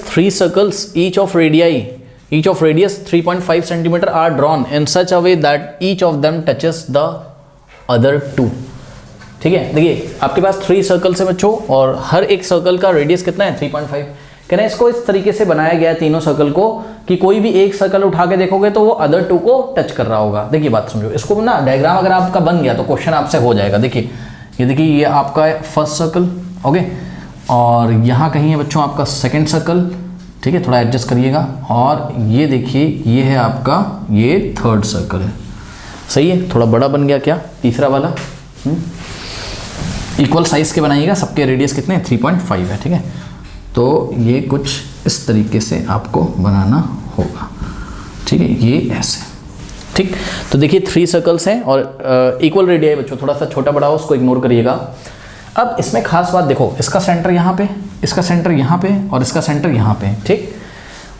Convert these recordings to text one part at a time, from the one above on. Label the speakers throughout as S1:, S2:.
S1: 3 circles, each of radius 3.5 centimeter are drawn in such a way that each of them touches the other two. ठीक है, देखिए आपके पास 3 circles है बच्चों और हर एक सर्कल का रेडियस कितना है 3.5। कहना इसको इस तरीके से बनाया गया है तीनों सर्कल को कि कोई भी एक सर्कल उठा के देखोगे तो वो अदर टू को टच कर रहा होगा। देखिए बात समझो, इसको ना डायग्राम अगर आपका बन गया तो क्वेश्चन आपसे हो जाएगा। देखिए ये आपका फर्स्ट सर्कल, ओके, और यहाँ कहीं है बच्चों आपका सेकेंड सर्कल, ठीक है, थोड़ा एडजस्ट करिएगा, और ये देखिए ये है आपका ये थर्ड सर्कल है। सही है, थोड़ा बड़ा बन गया क्या तीसरा वाला। इक्वल साइज के बनाइएगा, सबके रेडियस कितने 3.5 है, ठीक है। तो ये कुछ इस तरीके से आपको बनाना होगा, ठीक है, ये ऐसे, ठीक। तो देखिए 3 सर्कल्स हैं और इक्वल रेडियस है बच्चों, थोड़ा सा छोटा बड़ा हो उसको इग्नोर करिएगा। अब इसमें खास बात देखो, इसका सेंटर यहाँ पे, इसका सेंटर यहाँ पे और इसका सेंटर यहाँ पे, ठीक।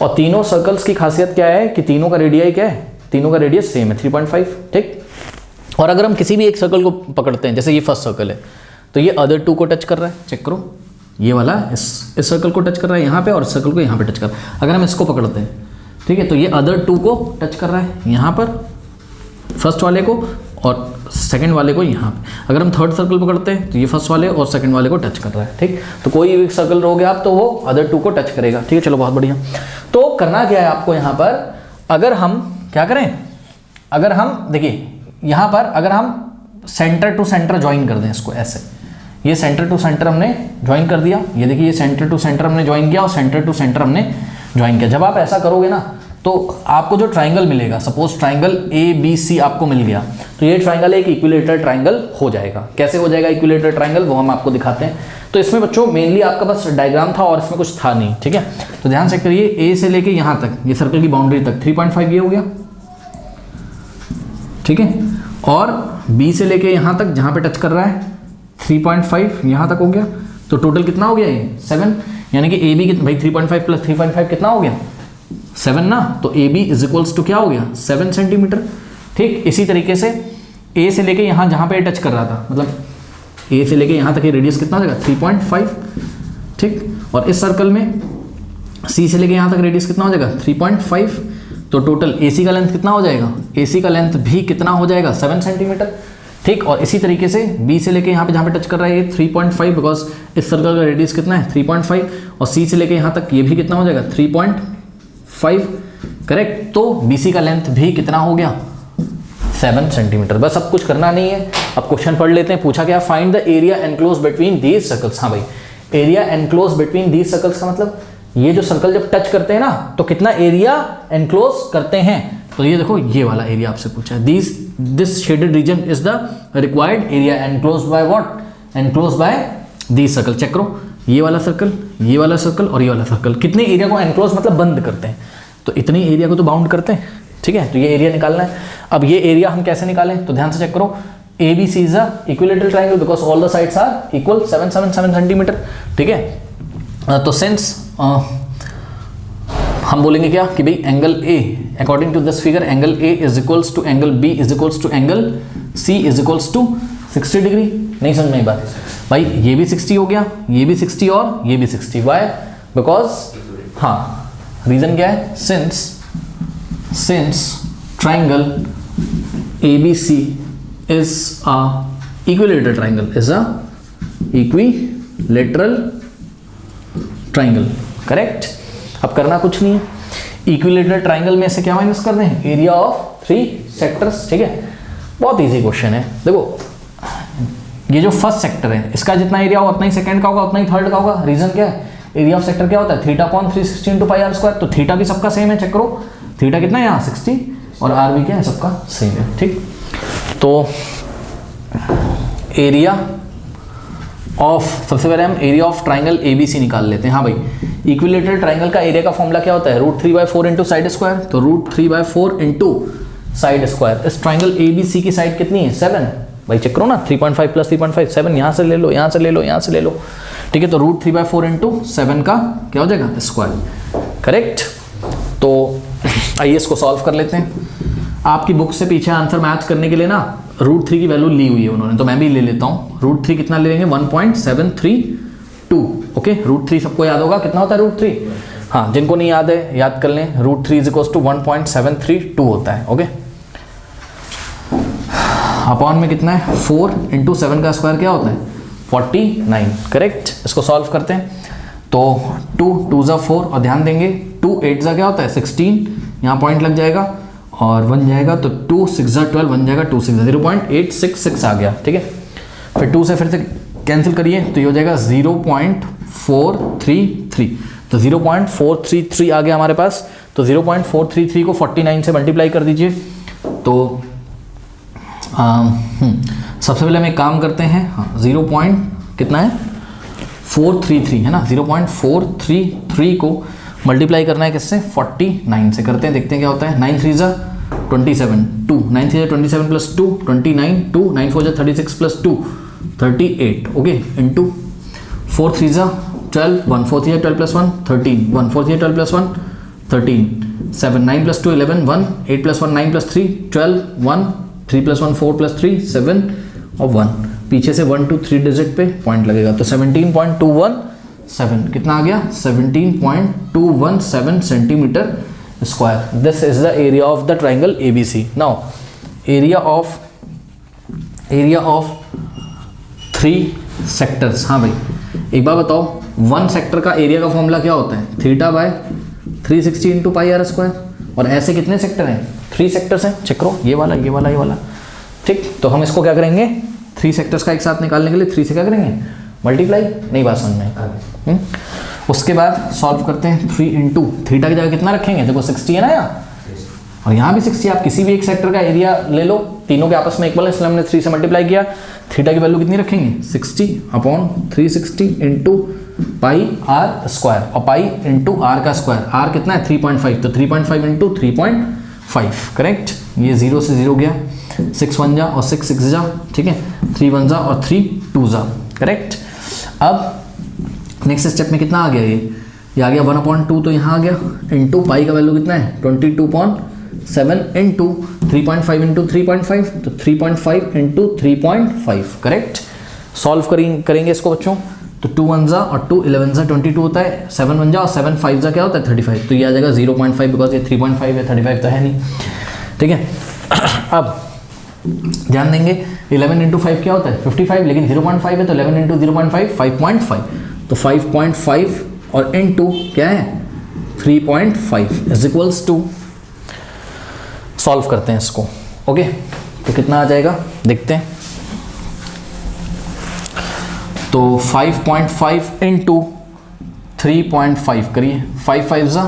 S1: और तीनों सर्कल्स की खासियत क्या है कि तीनों का रेडियस क्या है, तीनों का रेडियस सेम है 3.5, ठीक। और अगर हम किसी भी एक सर्कल को पकड़ते हैं, जैसे ये फर्स्ट सर्कल है, तो ये अदर टू को टच कर रहा है, चेक करो, ये वाला इस सर्कल को टच कर रहा है यहाँ पे और इस सर्कल को यहाँ पे टच कर रहा है। अगर हम इसको पकड़ते हैं, ठीक है, तो ये अदर टू को टच कर रहा है यहाँ पर, फर्स्ट वाले को, और सेकंड वाले को यहाँ पे। अगर हम थर्ड सर्कल पकड़ते हैं तो ये फर्स्ट वाले और सेकंड वाले को टच कर रहा है, ठीक। तो कोई भी सर्कल रहोगे आप तो वो अदर टू को टच करेगा, ठीक है। चलो बहुत बढ़िया। तो करना क्या है आपको यहाँ पर, अगर हम क्या करें, अगर हम देखिए यहाँ पर अगर हम सेंटर टू सेंटर ज्वाइन कर दें इसको ऐसे, ये सेंटर टू सेंटर हमने ज्वाइन कर दिया, ये देखिए ये सेंटर टू सेंटर हमने ज्वाइन किया और सेंटर टू सेंटर हमने ज्वाइन किया। जब आप ऐसा करोगे ना तो आपको जो ट्राइंगल मिलेगा, सपोज ट्राइंगल ABC आपको मिल गया, तो ये ट्राइंगल एक इक्विलेटरल ट्राइंगल हो जाएगा। कैसे हो जाएगा इक्विलेटरल ट्राइंगल, वो हम आपको दिखाते हैं। तो इसमें बच्चों मेनली आपका बस डायग्राम था और इसमें कुछ था नहीं, ठीक है। तो ध्यान से करिए, A से लेके यहाँ तक, ये सर्कल की बाउंड्री तक 3.5 ये हो गया, ठीक है, और B से लेके यहाँ तक जहाँ पे टच कर रहा है 3.5 यहाँ तक हो गया। तो टोटल कितना हो गया ये 7, यानी कि AB भाई 3.5 प्लस 3.5 कितना हो गया 7 ना। तो AB इज इक्वल्स टू क्या हो गया 7 सेंटीमीटर, ठीक। इसी तरीके से A से लेके यहाँ जहाँ पे टच कर रहा था, मतलब A से लेके यहाँ तक ये रेडियस कितना हो जाएगा 3.5, ठीक। और इस सर्कल में C से लेके यहाँ तक रेडियस कितना हो जाएगा 3.5। तो टोटल AC का लेंथ कितना हो जाएगा, AC का लेंथ भी कितना हो जाएगा 7 सेंटीमीटर, ठीक। और इसी तरीके से B से लेके यहाँ पे जहाँ पे टच कर रहा है ये 3.5, बिकॉज इस सर्कल का रेडियस कितना है 3.5, और C से लेके यहाँ तक ये भी कितना हो जाएगा 3.5, करेक्ट। तो BC का लेंथ भी कितना हो गया 7 सेंटीमीटर। बस अब कुछ करना नहीं है, अब क्वेश्चन पढ़ लेते हैं। पूछा क्या, find the area enclose between these circles. हाँ भाई, area enclose between these circles का मतलब ये जो सर्कल जब टच करते हैं ना तो कितना एरिया एनक्लोज करते हैं। तो ये देखो ये वाला एरिया आपसे पूछा है, this shaded region is the required area enclose by what, enclose by these circle. Check करो, ये वाला सर्कल, ये वाला सर्कल और ये वाला सर्कल कितने एरिया को एनक्लोज मतलब बंद करते हैं, तो इतनी एरिया को तो बाउंड करते हैं, ठीक है। तो ये एरिया निकालना है। अब ये एरिया हम कैसे निकालें, तो ध्यान से चेक करो, ABC is a equilateral triangle because all the sides are equal 7 centimetre, ठीक है। तो सिंस हम बोलेंगे क्या कि भाई angle A according to this figure angle A is equals to angle B is equals to angle C is equals to 60 degree. नहीं समझ में बात भाई, ये भी 60 हो गया, ये भी 60 और ये भी 60। वाई, बिकॉज हाँ, रीजन क्या है, since triangle ABC is a equilateral triangle, is a equilateral triangle, correct. अब करना कुछ नहीं है, इक्विलेटरल ट्राइंगल में से क्या माइनस कर दें, एरिया ऑफ 3 सेक्टर्स, ठीक है। बहुत इजी क्वेश्चन है। देखो ये जो फर्स्ट सेक्टर है इसका जितना एरिया होगा उतना ही सेकंड का होगा, उतना ही थर्ड का होगा। रीजन क्या है, एरिया ऑफ सेक्टर क्या होता है theta upon 360 into pi r square. तो थीटा भी सबका सेम है, चेक करो, थीटा कितना है यहाँ 60 और आर भी क्या है सबका सेम है, ठीक। तो एरिया ऑफ, सबसे पहले हम एरिया ऑफ ट्राइंगल ABC निकाल लेते हैं। हाँ भाई, इक्विलेटरल ट्राइंगल का एरिया का फॉर्मूला क्या होता है, √3/4 इंटू साइड स्क्वायर। तो √3/4 इंटू साइड स्क्वायर। इस ट्राइंगल ABC की साइड कितनी है 7, भाई चेक करो ना, 3.5 प्लस 3.5 7, यहाँ से ले लो, यहाँ से ले लो, यहाँ से ले लो, ठीक है। तो √3/4 इंटू 7 का क्या हो जाएगा स्क्वायर, करेक्ट। तो आइए इसको सॉल्व कर लेते हैं। आपकी बुक से पीछे आंसर मैच करने के लिए ना √3 की वैल्यू ली हुई है उन्होंने, तो मैं भी ले लेता हूँ। √3 कितना ले लेंगे 1.732, ओके। √3 सबको याद होगा कितना होता है √3, हाँ, जिनको नहीं याद है याद कर लें, √3 = 1.732 होता है। ओके, अपॉन में कितना है 4 × 7 का स्क्वायर क्या होता है 49, करेक्ट। इसको सॉल्व करते हैं तो 2 2 ज़ा 4 और ध्यान देंगे 2 8 ज़ा क्या होता है 16, यहाँ पॉइंट लग जाएगा और 1 जाएगा तो 2 6 ज़ा 12, 1 जाएगा 2 6 ज़ा 0.866 आ गया, ठीक है। फिर 2 से फिर से कैंसिल करिए तो ये हो जाएगा 0.433, तो 0.433 आ गया हमारे पास। तो 0.433 को 49 से मल्टीप्लाई कर दीजिए। तो सबसे पहले हम एक काम करते हैं, हाँ 0. कितना है 433 है ना, 0.433 को मल्टीप्लाई करना है किससे 49 से। करते हैं, देखते हैं क्या होता है। 9 3 ज़ा 27, 2 9 3 ज़ा 27 + 2 29, 2 9 4 ज़ा 36 + 2 38, ओके, इंटू 4 3 ज़ा 12, 1 4 3 ज़ा 12 + 1 13, 1 4 3 ज़ा 12 + 1 13, 7 9 + 2 11, 1 8 + 1 9 + 3 12, 1 3 + 1 4 + 3 7 और 1, पीछे से 1 2 3 डिजिट पे पॉइंट लगेगा तो 17.217 कितना आ गया 17.217 centimetre square. This is the area of the triangle ABC। Now area of 3 sectors. हाँ भाई, एक बार बताओ 1 सेक्टर का एरिया का फॉर्मूला क्या होता है θ/360 × πr²। और ऐसे कितने सेक्टर हैं 3 सेक्टर्स हैं, चेक करो, ये वाला ये वाला ये वाला, ठीक। तो हम इसको क्या करेंगे 3 सेक्टर्स का एक साथ निकालने के लिए 3 से क्या करेंगे मल्टीप्लाई, नहीं बात समझ में। उसके बाद सॉल्व करते हैं 3 × थीटा की जगह कितना रखेंगे, देखो 60 है ना यहाँ, और यहाँ भी 60। आप किसी भी एक सेक्टर का एरिया ले लो, तीनों के आपस में इक्वल है इसलिए हमने 3 से मल्टीप्लाई किया। थीटा की वैल्यू कितनी रखेंगे 60/360 × πr², और पाई × r का स्क्वायर, r कितना है 3.5, तो 3.5 × 3.5, करेक्ट। ये 0 से 0 गया, 6 1 जा और 6 6 जा, ठीक है, 3 1 जा और 3 2 जा, करेक्ट। अब नेक्स्ट स्टेप में कितना आ गया, ये आ गया 1/2, तो यहाँ आ गया इंटू पाई का वैल्यू कितना है 22.7 इंटू 3.5 × 3.5, तो 3.5 × 3.5, करेक्ट। सॉल्व करेंगे इसको बच्चों, तो 2 1 जा और 2 11 जा 22 होता है, 7 1 जा और 7 5 जा क्या होता है 35, तो ये आ जाएगा 0.5, बिकॉज ये 3.5 है, 35 तो है नहीं, ठीक है। अब ध्यान देंगे 11 × 5 क्या होता है 55, लेकिन 0.5 है तो 11 × 0.5 5.5, तो 5.5 और इनटू क्या है 3.5 इज इक्वल्स टू, सॉल्व करते हैं इसको, ओके। तो कितना आ जाएगा देखते हैं, तो 5.5 × 3.5 करिए, 5 5 ज़ा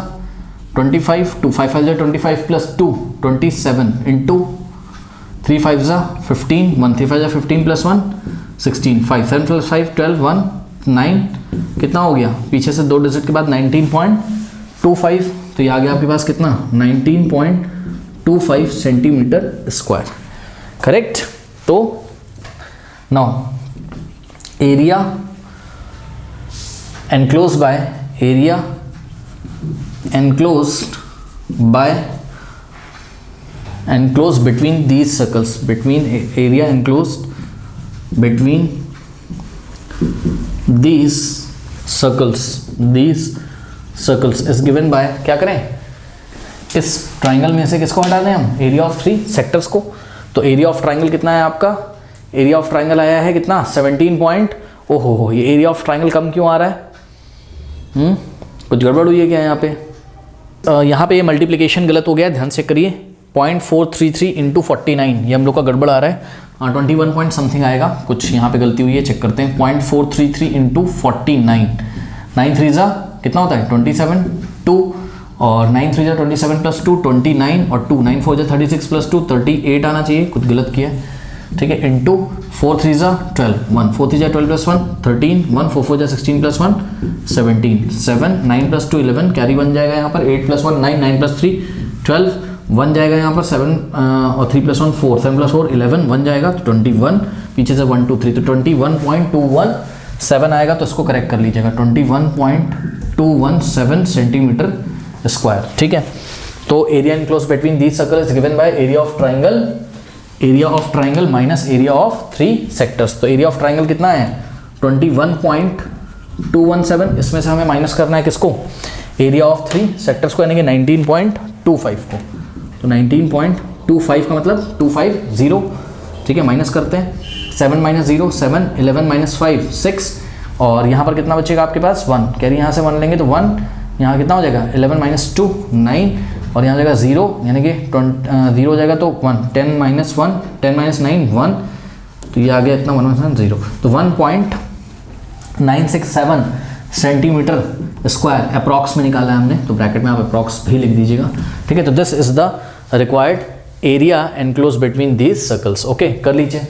S1: 25, 2 5 5 ज़ा 25 + 2 27 इंटू 3 5 ज़ा 15, 1 3 5 ज़ा 15 + 1 16, 5 7 + 5 12 1 9, कितना हो गया पीछे से 2 डिजिट के बाद 19.25, तो ये आ गया आपके पास कितना 19.25 सेंटीमीटर स्क्वायर, करेक्ट। तो now area enclosed between these circles, area enclosed between these circles is given by, क्या करें इस ट्राइंगल में से किसको हटा दें हम, एरिया ऑफ 3 सेक्टर्स को। तो एरिया ऑफ ट्राइंगल कितना है आपका, एरिया ऑफ ट्राइंगल आया है कितना 17 पॉइंट, ओहो ये एरिया ऑफ ट्राइंगल कम क्यों आ रहा है, कुछ गड़बड़ हुई है क्या यहाँ पे। यहाँ पे ये मल्टीप्लिकेशन गलत हो गया है, ध्यान से करिए, 0.433 × 49, ये हम लोग का गड़बड़ आ रहा है, 21 पॉइंट समथिंग आएगा, कुछ यहाँ पे गलती हुई है, चेक करते हैं। 0.433 × 49, 9 3 ज़ा कितना होता है 27, 2 और 9 3 ज़ा 27 + 2 29 और 2 9 4 ज़ा 36 + 2 38 आना चाहिए, कुछ गलत किया है, ठीक है, इंटू 4 3 ज़ा 12, 1 4 3 ज़ा 12 + 1 13, 1 4 4 ज़ा 16 + 1 17, 7 9 + 2 11, कैरी 1 जाएगा यहाँ पर, 8 + 1 9, 9 + 3 12, 1 जाएगा यहाँ पर 7 और 3 + 1 4, 7 + 4 11, 1 जाएगा तो 21, पीछे से 1 2 3, तो 21.217 आएगा, तो इसको करेक्ट कर लीजिएगा 21.217 सेंटीमीटर स्क्वायर, ठीक है। तो area enclosed between these circles is given by area of triangle minus area of 3 sectors. तो एरिया ऑफ ट्राइंगल कितना है 21.217, इसमें से हमें माइनस करना है किसको, एरिया ऑफ 3 सेक्टर्स को, यानी कि 19.25 को। तो 19.25 का मतलब 250, ठीक है, माइनस करते हैं, 7 माइनस 0 7, 11 माइनस 5 6, और यहाँ पर कितना बचेगा आपके पास 1, कैरी यहाँ से 1 लेंगे तो 1, यहाँ कितना हो जाएगा 11 माइनस 2 9, और यहाँ हो जाएगा 0, यानी कि 0 हो जाएगा तो 1, 10 माइनस 1 10 माइनस 9 1, तो ये आ गया इतना 1 0, तो 1.967 सेंटीमीटर स्क्वायर अप्रॉक्स में निकाला है हमने, तो ब्रैकेट में आप अप्रॉक्स भी लिख दीजिएगा, ठीक है। तो this is the required area enclose between these circles. Okay, कर लीजिए।